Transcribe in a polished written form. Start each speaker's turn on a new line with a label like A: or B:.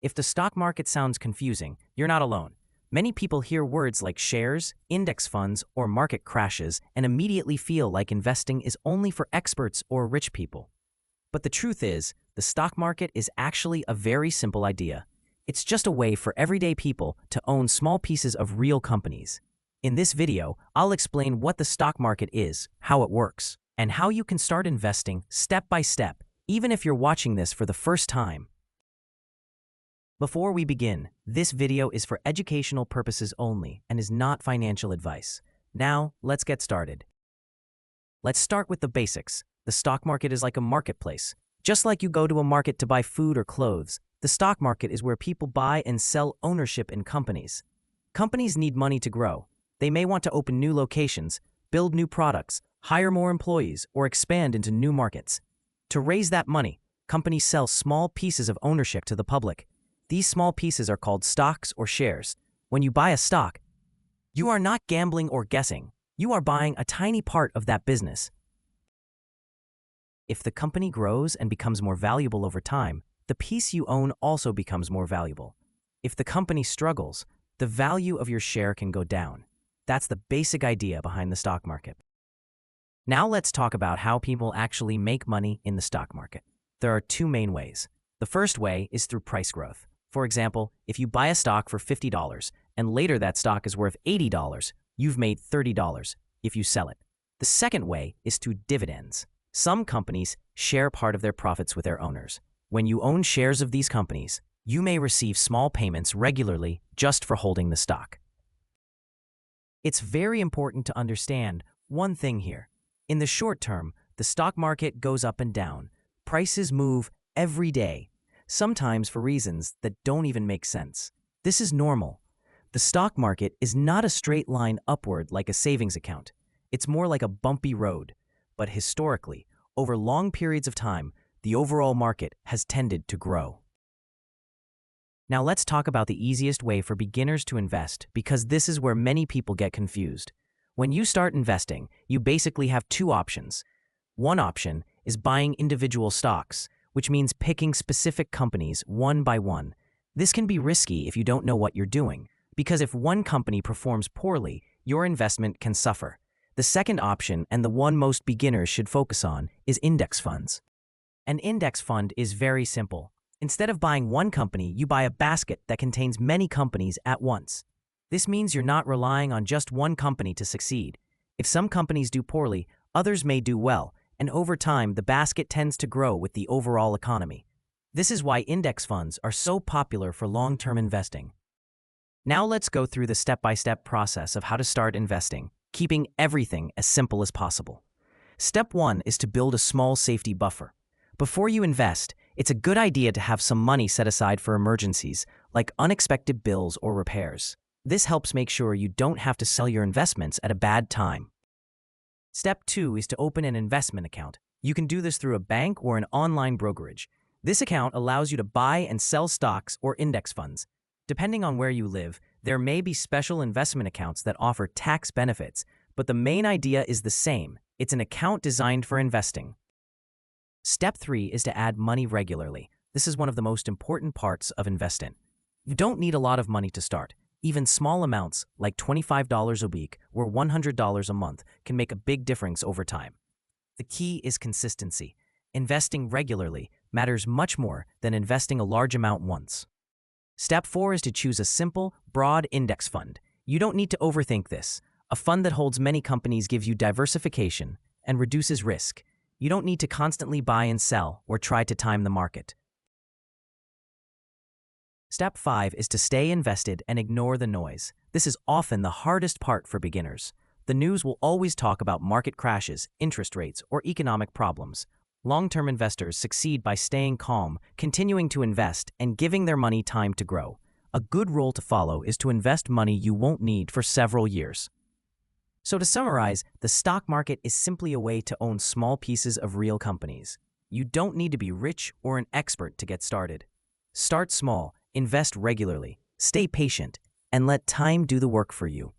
A: If the stock market sounds confusing, you're not alone. Many people hear words like shares, index funds, or market crashes and immediately feel like investing is only for experts or rich people. But the truth is, the stock market is actually a very simple idea. It's just a way for everyday people to own small pieces of real companies. In this video, I'll explain what the stock market is, how it works, and how you can start investing step by step, even if you're watching this for the first time. Before we begin, this video is for educational purposes only and is not financial advice. Now, let's get started. Let's start with the basics. The stock market is like a marketplace. Just like you go to a market to buy food or clothes, the stock market is where people buy and sell ownership in companies. Companies need money to grow. They may want to open new locations, build new products, hire more employees, or expand into new markets. To raise that money, companies sell small pieces of ownership to the public. These small pieces are called stocks or shares. When you buy a stock, you are not gambling or guessing. You are buying a tiny part of that business. If the company grows and becomes more valuable over time, the piece you own also becomes more valuable. If the company struggles, the value of your share can go down. That's the basic idea behind the stock market. Now let's talk about how people actually make money in the stock market. There are two main ways. The first way is through price growth. For example, if you buy a stock for $50 and later that stock is worth $80, you've made $30 if you sell it. The second way is through dividends. Some companies share part of their profits with their owners. When you own shares of these companies, you may receive small payments regularly just for holding the stock. It's very important to understand one thing here. In the short term, the stock market goes up and down. Prices move every day, sometimes for reasons that don't even make sense. This is normal. The stock market is not a straight line upward like a savings account. It's more like a bumpy road. But historically, over long periods of time, the overall market has tended to grow. Now let's talk about the easiest way for beginners to invest, because this is where many people get confused. When you start investing, you basically have two options. One option is buying individual stocks, which means picking specific companies one by one. This can be risky if you don't know what you're doing, because if one company performs poorly, your investment can suffer. The second option, and the one most beginners should focus on, is index funds. An index fund is very simple. Instead of buying one company, you buy a basket that contains many companies at once. This means you're not relying on just one company to succeed. If some companies do poorly, others may do well, and over time, the basket tends to grow with the overall economy. This is why index funds are so popular for long-term investing. Now let's go through the step-by-step process of how to start investing, keeping everything as simple as possible. Step 1 is to build a small safety buffer. Before you invest, it's a good idea to have some money set aside for emergencies, like unexpected bills or repairs. This helps make sure you don't have to sell your investments at a bad time. Step 2 is to open an investment account. You can do this through a bank or an online brokerage. This account allows you to buy and sell stocks or index funds. Depending on where you live, there may be special investment accounts that offer tax benefits, but the main idea is the same. It's an account designed for investing. Step 3 is to add money regularly. This is one of the most important parts of investing. You don't need a lot of money to start. Even small amounts, like $25 a week or $100 a month, can make a big difference over time. The key is consistency. Investing regularly matters much more than investing a large amount once. Step 4 is to choose a simple, broad index fund. You don't need to overthink this. A fund that holds many companies gives you diversification and reduces risk. You don't need to constantly buy and sell or try to time the market. Step 5 is to stay invested and ignore the noise. This is often the hardest part for beginners. The news will always talk about market crashes, interest rates, or economic problems. Long-term investors succeed by staying calm, continuing to invest, and giving their money time to grow. A good rule to follow is to invest money you won't need for several years. So to summarize, the stock market is simply a way to own small pieces of real companies. You don't need to be rich or an expert to get started. Start small, invest regularly, stay patient, and let time do the work for you.